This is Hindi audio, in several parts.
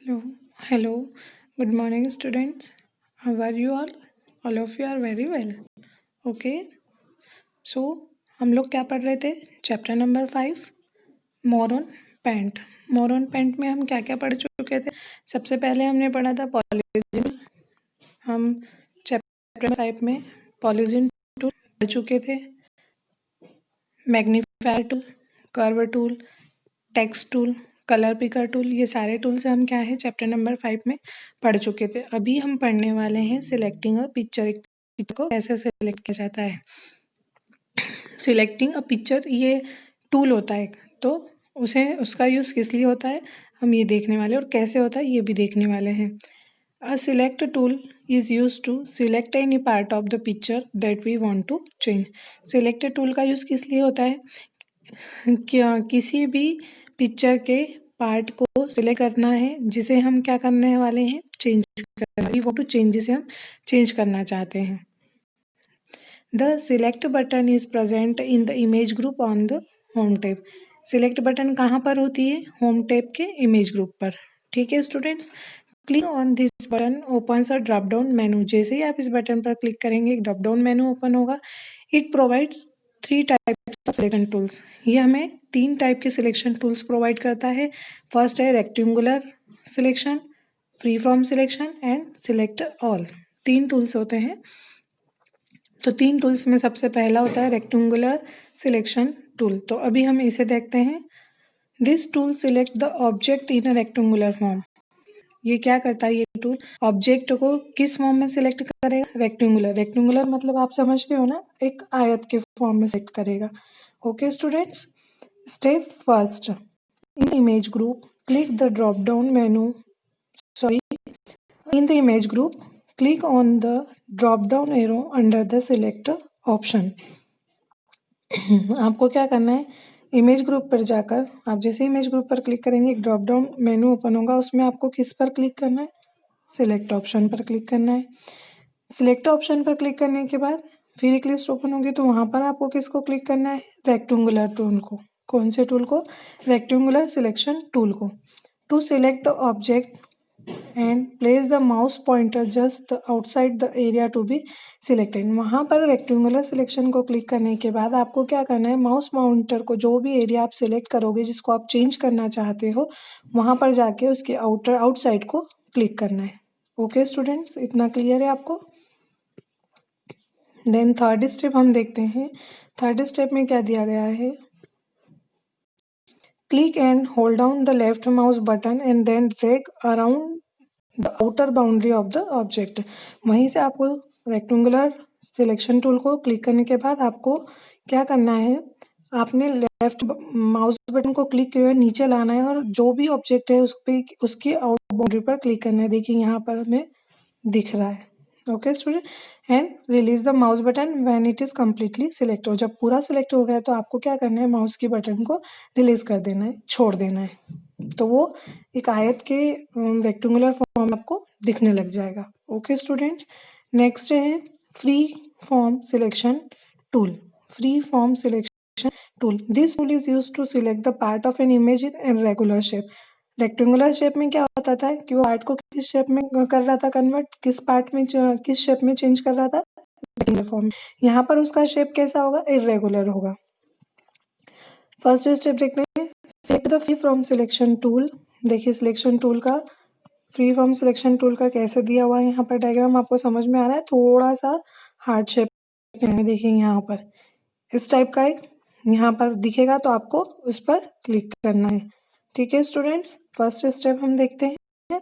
Hello, hello. Good morning, students. How are you all? All of you are very well. Okay. So हम लोग क्या पढ़ रहे थे? Chapter number 5 more on paint. More on paint में हम क्या क्या पढ़ चुके थे? सबसे पहले हमने पढ़ा था पॉलीजिन। हम चैप्टर 5 में पॉलीजिन टूल पढ़ चुके थे। Magnifier tool, curve tool, text tool, colour picker tool, ये सारे टूल्स हम क्या है चैप्टर नंबर 5 में पढ़ चुके थे। अभी हम पढ़ने वाले हैं सिलेक्टिंग अ पिक्चर। एक पिक्चर को कैसे सिलेक्ट किया जाता है। सिलेक्टिंग अ पिक्चर ये टूल होता है, तो उसका यूज़ किस लिए होता है हम ये देखने वाले, और कैसे होता है ये भी देखने वाले हैं। A select tool is use to select any part of the picture that we want to change. Select tool का यूज़ किस लिए होता है? क्या किसी भी पिक्चर के पार्ट को सिलेक्ट करना है जिसे हम क्या करने वाले हैं, चेंज करना। वी वांट टू चेंज, जिसे हम चेंज करना चाहते हैं। The select button is present in the image group on the home tab. Select button कहाँ पर होती है? होम टैब के इमेज ग्रुप पर। ठीक है students, click on this button opens a drop down menu. जैसे ही आप इस बटन पर क्लिक करेंगे एक ड्रॉप डाउन मेनू ओपन होगा। It provides 3 types of selection tools. ये हमें 3 टाइप के सिलेक्शन टूल्स प्रोवाइड करता है। फर्स्ट है rectangular selection, free form selection and select all. 3 tools होते हैं। तो 3 टूल्स में सबसे पहला होता है रेक्टेंगुलर सिलेक्शन टूल। तो अभी हम इसे देखते हैं। This tool select the object in a rectangular form. ये क्या करता है? ये टूल ऑब्जेक्ट को किस फॉर्म में सिलेक्ट करेगा? रेक्टेंगुलर। रेक्टेंगुलर मतलब आप समझते हो ना, एक आयत के फॉर्म में सिलेक्ट करेगा। Okay students, step first, in the image group click the drop down menu, sorry, in the image group click on the drop down arrow under the select option। आपको क्या करना है, इमेज ग्रुप पर जाकर आप जैसे इमेज ग्रुप पर क्लिक करेंगे एक ड्रॉप डाउन मेनू ओपन होगा। उसमें आपको किस पर क्लिक करना है? सिलेक्ट ऑप्शन पर क्लिक करना है। सिलेक्ट ऑप्शन पर क्लिक करने के बाद फिर एक लिस्ट ओपन होगी, तो वहां पर आपको किसको क्लिक करना है? रेक्टेंगुलर टूल को। कौन से टूल को? रेक्टेंगुलर सिलेक्शन टूल को। To select the object and place the mouse pointer just outside the area to be selected। वहाँ पर रेक्टेंगुलर सिलेक्शन को क्लिक करने के बाद आपको क्या करना है? माउस पॉइंटर को जो भी एरिया आप सिलेक्ट करोगे, जिसको आप चेंज करना चाहते हो, वहाँ पर जाके उसके आउटसाइड को क्लिक करना है। ओके स्टूडेंट्स, इतना क्लियर है आपको? देन थर्ड स्टेप हम देखते हैं। थर्ड स्टेप में क्या दिया गया है? Click and hold down the left mouse button and then drag around the outer boundary of the object. वहीं से आपको रेक्टेंगुलर सिलेक्शन टूल को क्लिक करने के बाद आपको क्या करना है? आपने लेफ्ट माउस बटन को क्लिक किए हुए नीचे लाना है और जो भी ऑब्जेक्ट है उस पे उसकी आउटर बाउंड्री पर क्लिक करना है। देखिए यहाँ पर हमें दिख रहा है। Okay student, and release the mouse button when it is completely select. हो जब पूरा सिलेक्ट हो गया तो आपको क्या करना है? माउस की बटन को रिलीज कर देना है, छोड़ देना है। तो वो एक आयत के रेक्टेंगुलर फॉर्म आपको दिखने लग जाएगा। ओके स्टूडेंट्स, नेक्स्ट है free form selection tool. Free form selection tool, this tool is used to select the part of an image in regular shape. Rectangular shape में क्या होता था कि वो पार्ट को किस शेप में कर रहा था कन्वर्ट, किस पार्ट में किस शेप में चेंज कर रहा था? Rectangular form. यहाँ पर उसका शेप कैसा होगा? इरेगुलर होगा। फर्स्ट स्टेप देखते हैं, select the free from selection tool. देखिए सिलेक्शन टूल का, फ्री फ्रॉम सिलेक्शन टूल का कैसे दिया हुआ है यहाँ पर डायग्राम आपको समझ में आ रहा है? थोड़ा सा हार्ड शेप में देखिए यहाँ पर इस टाइप का एक यहाँ पर दिखेगा, तो आपको उस पर क्लिक करना है। ठीक है स्टूडेंट्स, फर्स्ट स्टेप हम देखते हैं।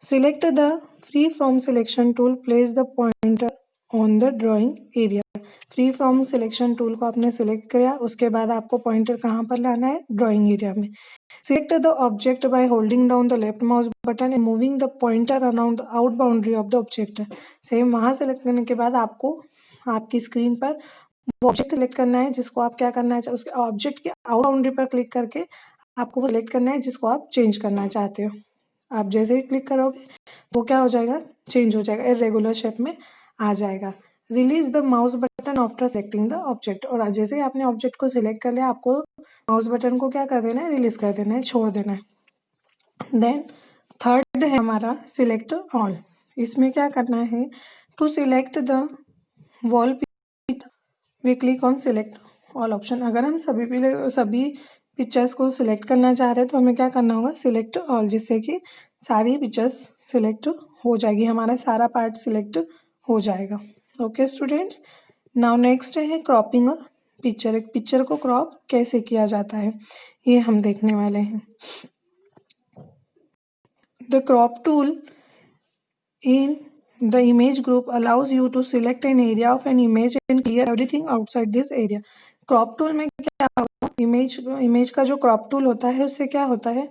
Select the free from selection tool, place the pointer on the drawing area. Free from selection tool को आपने सिलेक्ट किया, उसके बाद आपको पॉइंटर कहाँ पर लाना है? ड्राइंग एरिया में। Select the object by holding down the left mouse button and moving the pointer around the out boundary of the object. Same वहां सेलेक्ट करने के बाद आपको आपकी स्क्रीन पर वो ऑब्जेक्ट सेलेक्ट करना है जिसको आप क्या करना है, उसके ऑब्जेक्ट के आउट बाउंड्री पर क्लिक करके आपको वो सिलेक्ट करना है जिसको आप चेंज करना चाहते हो। आप जैसे ही क्लिक करोगे तो क्या हो जाएगा? चेंज हो जाएगा, इरेगुलर शेप में आ जाएगा। Release the mouse button after selecting the object. और जैसे ही आपने ऑब्जेक्ट को सिलेक्ट कर लिया, आपको माउस बटन को क्या कर देना है? रिलीज कर देना है, छोड़ देना है। देन थर्ड है हमारा सिलेक्ट ऑल। इसमें क्या करना है, to select the wall we click on select all option. अगर हम सभी पिक्चर्स को सिलेक्ट करना चाह रहे हैं तो हमें क्या करना होगा, सिलेक्ट ऑल, जिससे कि सारी पिक्चर्स सिलेक्ट हो जाएगी, हमारा सारा पार्ट सिलेक्ट हो जाएगा। ओके स्टूडेंट्स, नाउ नेक्स्ट है क्रॉपिंग अ पिक्चर। एक पिक्चर को क्रॉप कैसे किया जाता है ये हम देखने वाले हैं। The crop tool in the image group allows you to select an area of an image and clear everything outside this area। Crop tool में क्या होगा, इमेज का जो क्रॉप टूल होता है उससे क्या होता है,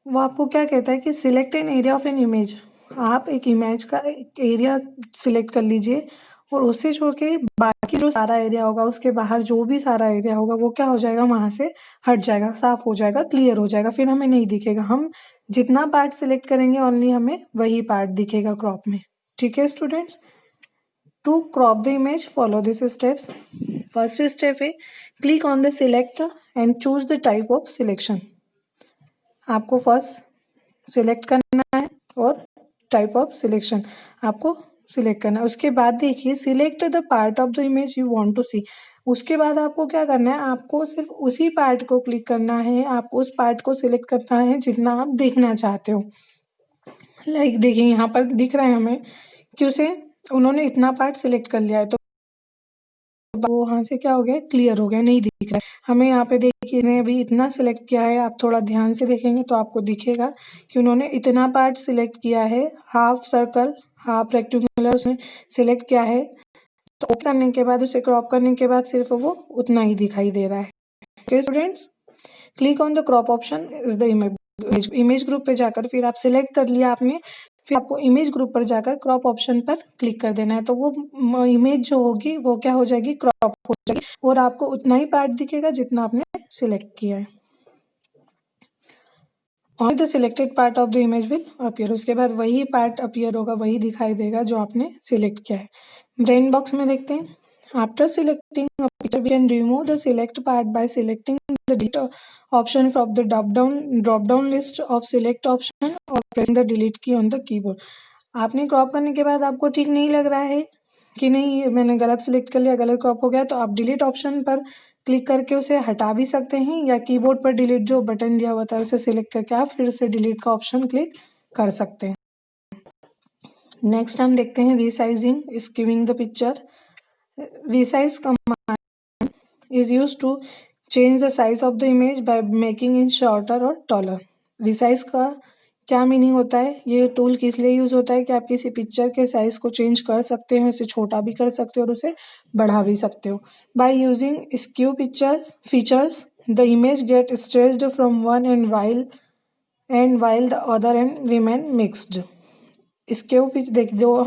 वो आपको क्या कहता है कि select an area of an image. आप एक इमेज का एक एरिया सिलेक्ट कर लीजिए और उसे छोड़ के बाकी जो सारा एरिया होगा, उसके बाहर जो भी सारा एरिया होगा वो क्या हो जाएगा, वहां से हट जाएगा, साफ हो जाएगा, क्लियर हो जाएगा, फिर हमें नहीं दिखेगा। हम जितना पार्ट सिलेक्ट करेंगे ओनली हमें वही पार्ट दिखेगा क्रॉप में। ठीक है students, to crop the image follow this steps. First step है click on the select and choose the type of selection. आपको फर्स्ट सिलेक्ट करना है और टाइप ऑफ सिलेक्शन आपको सिलेक्ट करना है। उसके बाद देखिए select the part of the image you want to see. उसके बाद आपको क्या करना है, आपको सिर्फ उसी पार्ट को क्लिक करना है, आपको उस पार्ट को सिलेक्ट करना है जितना आप देखना चाहते हो। लाइक देखिए यहाँ पर दिख रहा है हमें कि उसे उन्होंने इतना पार्ट सिलेक्ट कर लिया है, तो वो वहां से क्या हो गया, क्लियर हो गया, नहीं दिख रहा है हमें। यहाँ पे देखिए इन्हें अभी इतना सिलेक्ट किया है, आप थोड़ा ध्यान से देखेंगे तो आपको दिखेगा कि उन्होंने इतना पार्ट सिलेक्ट किया है, हाफ सर्कल हाफ रेक्टेंगुलर उसने सिलेक्ट किया है। तो ओपन करने के बाद, उसे क्रॉप करने के बाद सिर्फ वो उतना ही दिखाई दे रहा है। Okay students, click on the crop option is the image group पे जाकर फिर आप सिलेक्ट कर लिया आपने, फिर आपको इमेज ग्रुप पर जाकर क्रॉप ऑप्शन पर क्लिक कर देना है। तो वो इमेज जो होगी वो क्या हो जाएगी, क्रॉप हो जाएगी और आपको उतना ही पार्ट दिखेगा जितना आपने सिलेक्ट किया है। On the selected part of the image will appear. उसके बाद वही पार्ट अपीयर होगा, वही दिखाई देगा जो आपने सिलेक्ट किया है। ब्रेन बॉक्स में देखते हैं, after selecting a picture we can remove the select part by selecting the delete option from the drop down list of select option or pressing the delete key on the keyboard। आपने क्रॉप करने के बाद आपको ठीक नहीं लग रहा है कि नहीं मैंने गलत सिलेक्ट कर लिया, गलत क्रॉप हो गया, तो आप डिलीट ऑप्शन पर क्लिक करके उसे हटा भी सकते हैं, या कीबोर्ड पर डिलीट जो बटन दिया हुआ था उसे सिलेक्ट करके आप फिर से डिलीट का ऑप्शन क्लिक कर सकते हैं। नेक्स्ट हम देखते हैं resizing skewing the picture. resize command is used to change the size of the image by making it shorter or taller। resize का क्या मीनिंग होता है, ये टूल किस लिए यूज होता है कि आप किसी पिक्चर के साइज को चेंज कर सकते हो, इसे छोटा भी कर सकते हो और उसे बढ़ा भी सकते हो। By using skew pictures features the image get stretched from one end while the other end remain mixed। Skew पिच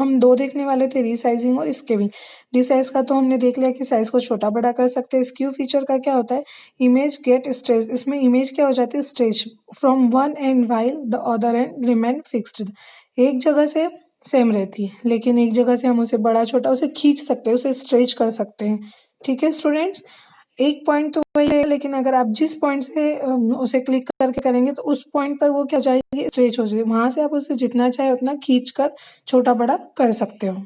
हम दो देखने वाले थे, रीसाइजिंग और स्केविंग। रीसाइज का तो हमने देख लिया कि साइज को छोटा बड़ा कर सकते हैं। स्क्यू फीचर का क्या होता है, इमेज गेट स्ट्रेच, इसमें इमेज क्या हो जाती है, stretch from one and while the other and remain fixed. एक जगह से सेम रहती है लेकिन एक जगह से हम उसे बड़ा छोटा उसे खींच सकते हैं, उसे स्ट्रेच कर सकते हैं। ठीक है स्टूडेंट्स, एक पॉइंट तो वही है लेकिन अगर आप जिस पॉइंट से उसे क्लिक करके करेंगे तो उस पॉइंट पर वो क्या हो जाएगी, स्ट्रेच हो जाएगी, वहां से आप उसे जितना चाहे उतना खींच कर छोटा बड़ा कर सकते हो।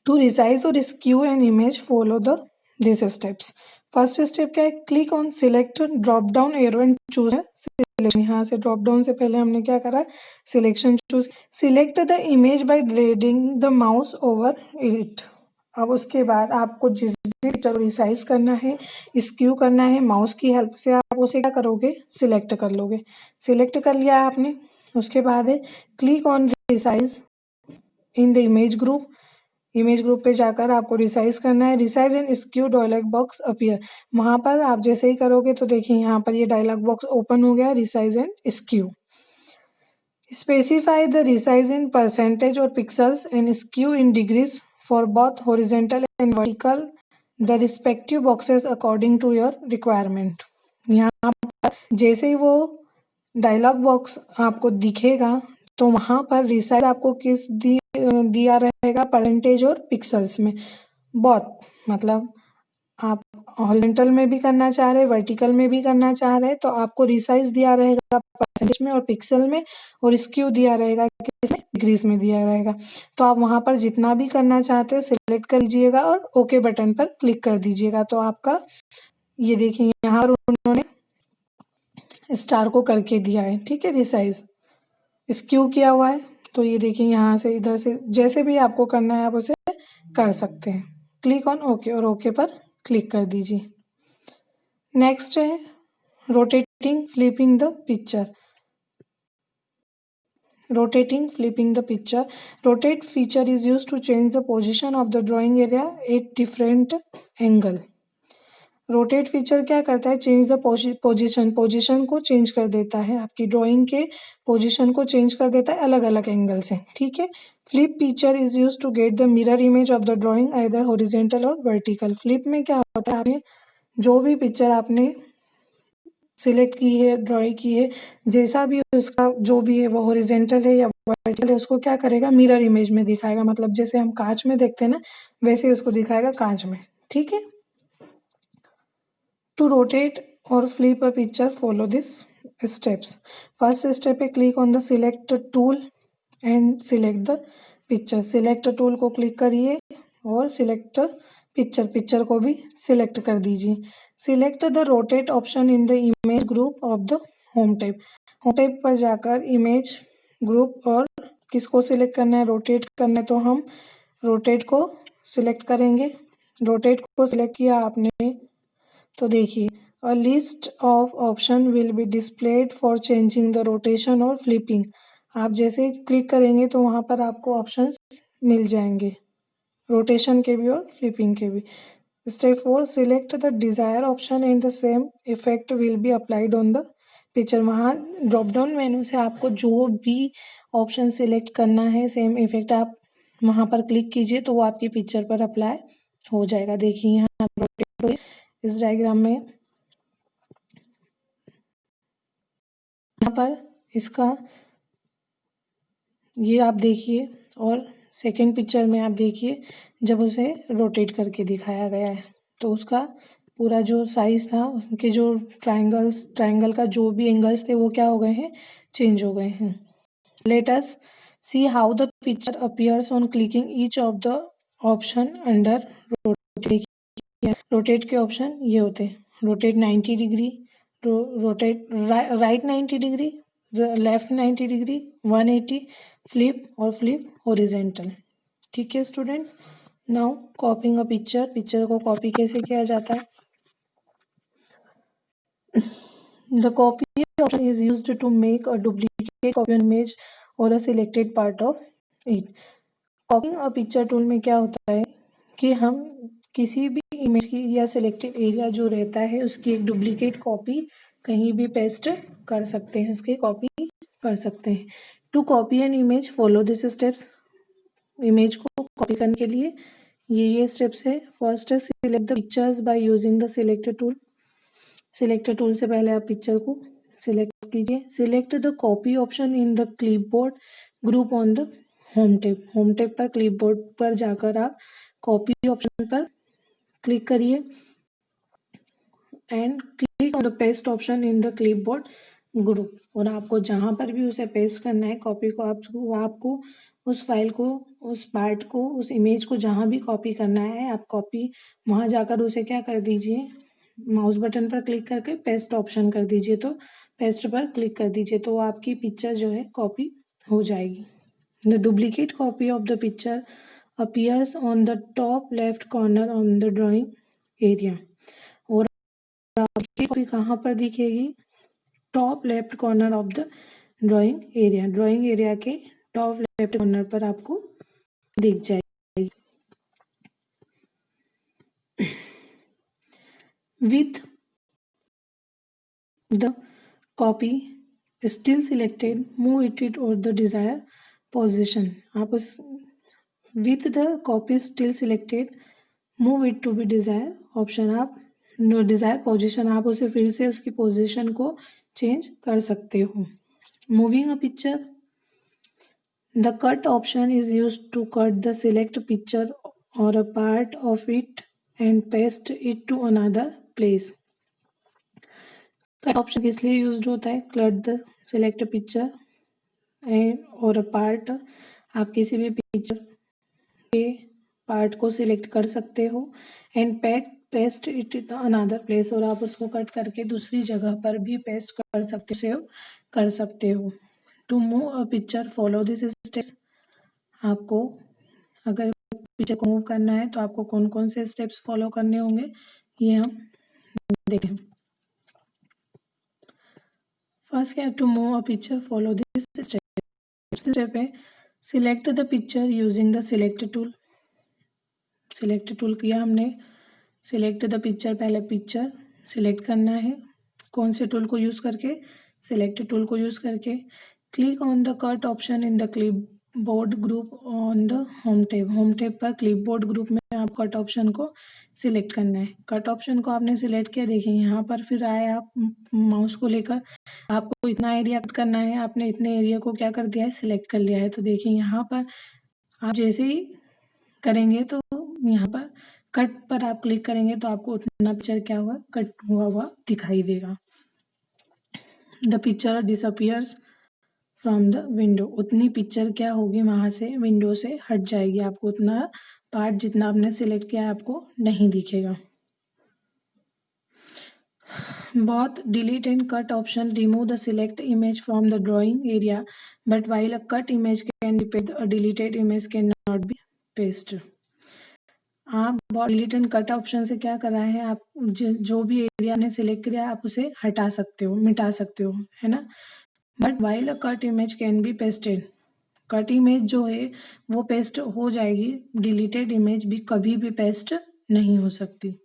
टू रिसाइज और skew N image follow the this steps. First step क्या है, click on select drop down arrow and choose selection. यहाँ से ड्रॉप डाउन से पहले हमने क्या करा, selection choose. Select the image by dragging the mouse over it. अब उसके बाद आपको जिस भी पिक्चर को रिसाइज करना है, स्क्यू करना है, माउस की हेल्प से आप उसे क्या करोगे, सिलेक्ट कर लोगे। सिलेक्ट कर लिया आपने, उसके बाद है click on resize in the image group. Image group पे जाकर आपको रिसाइज करना है। Resize and skew dialog box appear, वहां पर आप जैसे ही करोगे तो देखिए यहाँ पर ये डायलॉग बॉक्स ओपन हो गया, resize and skew. Specify the resize in percentage और pixels and skew in degrees for both horizontal and vertical the respective boxes according to your requirement. यहाँ पर जैसे ही वो डायलॉग बॉक्स आपको दिखेगा तो वहां पर रिसाइज आपको किस दिया रहेगा, परसेंटेज और पिक्सल्स में। बहुत मतलब आप हॉरिजॉन्टल में भी करना चाह रहे हैं, वर्टिकल में भी करना चाह रहे हैं, तो आपको रिसाइज दिया रहेगा परसेंटेज में और पिक्सल में, और स्क्यू दिया रहेगा किसमें, डिग्रीज में दिया रहेगा। तो आप वहां पर जितना भी करना चाहते हो सिलेक्ट कर लीजिएगा और ओके बटन पर क्लिक कर दीजिएगा। तो आपका ये देखिए यहाँ पर उन्होंने स्टार को करके दिया है, ठीक है, रिसाइज स्क्यू किया हुआ है। तो ये देखिए यहाँ से इधर से जैसे भी आपको करना है आप उसे कर सकते हैं। क्लिक ऑन ओके और ओके पर क्लिक कर दीजिए। नेक्स्ट है rotating flipping the picture. Rotating, flipping the picture. Rotate feature is used to change the position of the drawing area at different angle. Rotate feature क्या करता है, चेंज द पोजीशन को चेंज कर देता है, आपकी ड्राइंग के पोजीशन को चेंज कर देता है अलग अलग एंगल से, ठीक है। Flip feature is use to get the mirror image of the drawing either horizontal or vertical. Flip में क्या होता है, आपने जो भी पिक्चर आपने सिलेक्ट की है, ड्रॉ की है, जैसा भी उसका जो भी है वो हॉरिजॉन्टल है या वर्टिकल है, उसको क्या करेगा, मिरर इमेज में दिखाएगा। मतलब जैसे हम कांच में देखते हैं ना, वैसे ही उसको दिखाएगा कांच में, ठीक है। To rotate or flip a picture, follow these steps. First step है, click on the select tool and select the picture. Select tool को click करिए और select picture को भी select कर दीजिए। Select the rotate option in the image group of the home tab. Home tab पर जाकर image group और किसको select करना है, rotate करना है, तो हम rotate को select करेंगे। rotate को select किया आपने तो देखिए a list of option will be displayed for changing the rotation और फ्लिपिंग। आप जैसे क्लिक करेंगे तो वहां पर आपको ऑप्शंस मिल जाएंगे, रोटेशन के भी और फ्लिपिंग के भी। Step 4, select the desire option and the same effect will be applied on the picture. वहाँ ड्रॉप डाउन मेनू से आपको जो भी ऑप्शन सिलेक्ट करना है, सेम इफेक्ट आप वहां पर क्लिक कीजिए तो वो आपकी पिक्चर पर अप्लाई हो जाएगा। देखिए यहाँ इस डायग्राम में यहाँ पर इसका ये आप देखिए, और सेकंड पिक्चर में आप देखिए जब उसे रोटेट करके दिखाया गया है तो उसका पूरा जो साइज था, उनके जो ट्रायंगल का जो भी एंगल्स थे वो क्या हो गए हैं, चेंज हो गए हैं। Let us see how the picture appears on clicking each of the option under rotate. Rotate के ऑप्शन ये होते हैं, rotate 90 degree, rotate right 90 degree, left 90 degree, 180, flip और फ्लिप हॉरिजॉन्टल, ठीक है students. Now copying a picture को कॉपी कैसे किया जाता है। The copy option is used to make a duplicate copy on image or a selected part of it. कॉपिंग a picture tool में क्या होता है कि हम किसी भी इमेज की या सिलेक्टेड एरिया जो रहता है उसकी एक डुप्लीकेट कॉपी कहीं भी पेस्ट कर सकते हैं, उसकी कॉपी कर सकते हैं। To copy an image follow this steps. Image को कॉपी करने के लिए ये स्टेप्स है। फर्स्ट है select the pictures by using the selector tool. Selector tool से पहले आप पिक्चर को सिलेक्ट कीजिए। Select the copy option in the clipboard group on the home tab. Home tab पर क्लिपबोर्ड पर जाकर आप कॉपी ऑप्शन पर क्लिक करिए and click on the paste option in the clipboard group. और आपको जहां पर भी उसे पेस्ट करना है कॉपी को, आपको उस फाइल को, उस पार्ट को, उस इमेज को जहां भी कॉपी करना है आप कॉपी वहां जाकर उसे क्या कर दीजिए, माउस बटन पर क्लिक करके पेस्ट ऑप्शन कर दीजिए। तो पेस्ट पर क्लिक कर दीजिए तो आपकी पिक्चर जो है कॉपी हो जाएगी। The duplicate copy of the picture appears on the top left corner on the drawing area. और आपकी कॉपी कहाँ पर दिखेगी, top left corner of the drawing area. Drawing area के टॉप लेफ्ट कॉर्नर पर आपको दिख जाएगी। With the copy still selected, move it और द डिजायर पोजिशन। आप उस with the copy still selected, move it to be desire option, आप डिजायर पोजिशन, आप उसे फिर से उसकी पोजिशन को चेंज कर सकते हो। Moving a picture, the cut option is used to cut the select picture और a part of it and paste it to another place. Cut option किस लिए यूज होता है? Cut the select picture and और अ पार्ट, आप किसी भी पिक्चर के पार्ट को सिलेक्ट कर सकते हो and paste it in another place, और आप उसको कट करके दूसरी जगह पर भी पेस्ट कर सकते हो, सेव कर सकते हो। To move a picture follow this steps, आपको अगर पिक्चर को मूव करना है तो आपको कौन कौन से स्टेप्स फॉलो करने होंगे ये हम देखें। फर्स्ट क्या है? To move a picture follow this step है select the picture using the select tool. Select tool किया हमने, सिलेक्ट द पिक्चर, पहले पिक्चर सिलेक्ट करना है, कौन से टूल को यूज करके? सिलेक्ट टूल को यूज करके। Click on the cut option in the clipboard group on the home tab पर क्लिपबोर्ड ग्रुप में आप कट ऑप्शन को सिलेक्ट करना है। कट ऑप्शन को आपने सिलेक्ट किया, देखिए यहाँ पर फिर आए आप माउस को लेकर, आपको इतना एरिया कट करना है, आपने इतने एरिया को क्या कर दिया है? सिलेक्ट कर लिया है। तो देखिए यहाँ पर आप जैसे ही करेंगे तो यहाँ पर कट पर आप क्लिक करेंगे तो आपको उतना पिक्चर क्या हुआ? कट हुआ दिखाई देगा। The picture disappears from the window, उतनी पिक्चर क्या होगी? वहां से विंडो से हट जाएगी, आपको उतना पार्ट जितना आपने सिलेक्ट किया है आपको नहीं दिखेगा। Both delete and cut option remove the select image from the drawing area, but while a cut image can be pasted, a deleted image cannot be pasted. आप डिलीट एंड कट ऑप्शन से क्या कर रहे हैं? आप जो भी एरिया ने सिलेक्ट किया आप उसे हटा सकते हो, मिटा सकते हो, है ना। But while a cut image can be pasted, cut image जो है वो पेस्ट हो जाएगी, डिलीटेड इमेज भी कभी भी पेस्ट नहीं हो सकती।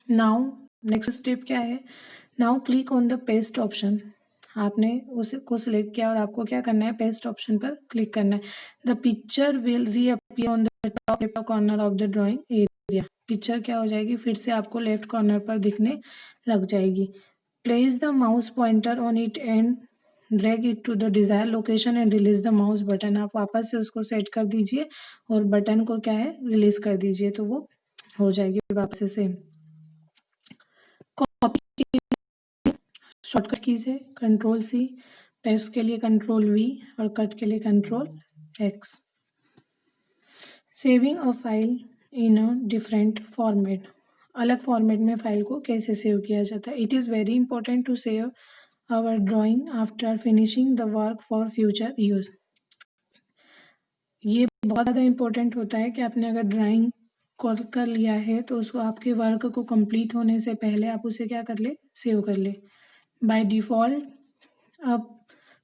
नाउ नेक्स्ट स्टेप क्या है? Now click on the paste option, आपने उसे को सिलेक्ट किया और आपको क्या करना है? पेस्ट ऑप्शन पर क्लिक करना है। The picture will reappear on the top left corner of the drawing area, picture क्या हो जाएगी? फिर से आपको लेफ्ट कॉर्नर पर दिखने लग जाएगी। Place the mouse pointer on it and drag it to the desire location and release the mouse button, आप वापस से उसको सेट कर दीजिए और बटन को क्या है? रिलीज कर दीजिए, तो वो हो जाएगी वापस से सेम। कॉपी के शॉर्टकट कीज है कंट्रोल सी, पेस्ट के लिए कंट्रोल वी और कट के लिए control X. Saving a file in a different format, अलग फॉर्मेट में फाइल को कैसे सेव किया जाता है? It is very important to save our drawing after finishing the work for future use. ये बहुत ज़्यादा इम्पोर्टेंट होता है कि आपने अगर ड्राइंग कर लिया है तो उसको आपके वर्क को कंप्लीट होने से पहले आप उसे क्या कर ले? सेव कर ले। बाय डिफॉल्ट अब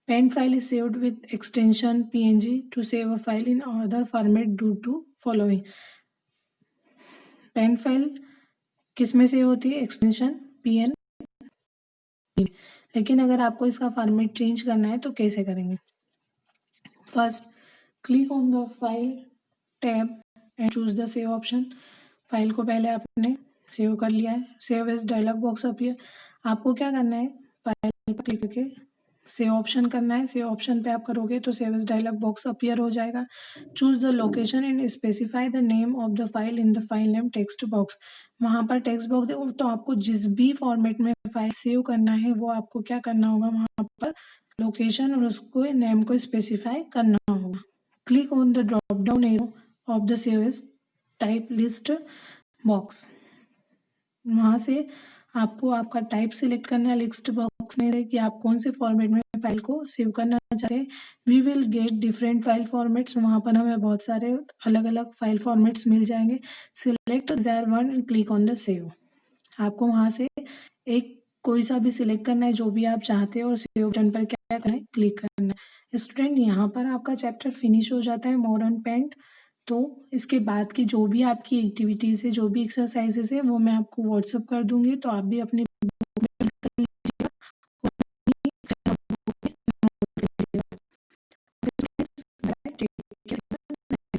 paint file is saved with extension png to save a file in other format do the following. Paint file किस में सेव होती है? Extension png। लेकिन अगर आपको इसका फॉर्मेट चेंज करना है तो कैसे करेंगे? First click on the file tab and choose the save option. File को पहले आपने सेव कर लिया है, save as dialog box appear, आपको क्या करना है? फाइल पर क्लिक करके सेव ऑप्शन करना है। सेव ऑप्शन पे आप करोगे तो save as dialog box appear हो जाएगा। Choose the location and specify the name of the file in the file name text box, वहां पर टेक्स्ट बॉक्स दे तो आपको जिस भी फॉर्मेट में फाइल सेव करना है वो आपको क्या करना होगा? वहां पर लोकेशन और उसको नेम को स्पेसिफाई करना होगा। Click on the drop down arrow of the save as type list box, वहां से आपको आपका टाइप सिलेक्ट करना है लिस्ट बॉक्स में कि आप कौन से फॉर्मेट में फाइल को सेव करना चाहते हैं। We will get different file formats, वहां पर हमें बहुत सारे अलग अलग फाइल फॉर्मेट्स मिल जाएंगे। Select desire one and click on the save, आपको वहां से एक कोई सा भी सिलेक्ट करना है जो भी आप चाहते हो और सेव बटन पर क्या करना है? क्लिक करना है। स्टूडेंट यहाँ पर आपका चैप्टर फिनिश हो जाता है मॉडर्न पेंट। तो इसके बाद की जो भी आपकी एक्टिविटीज़ है, जो भी एक्सरसाइजेस है वो मैं आपको व्हाट्सअप कर दूंगी, तो आप भी अपनी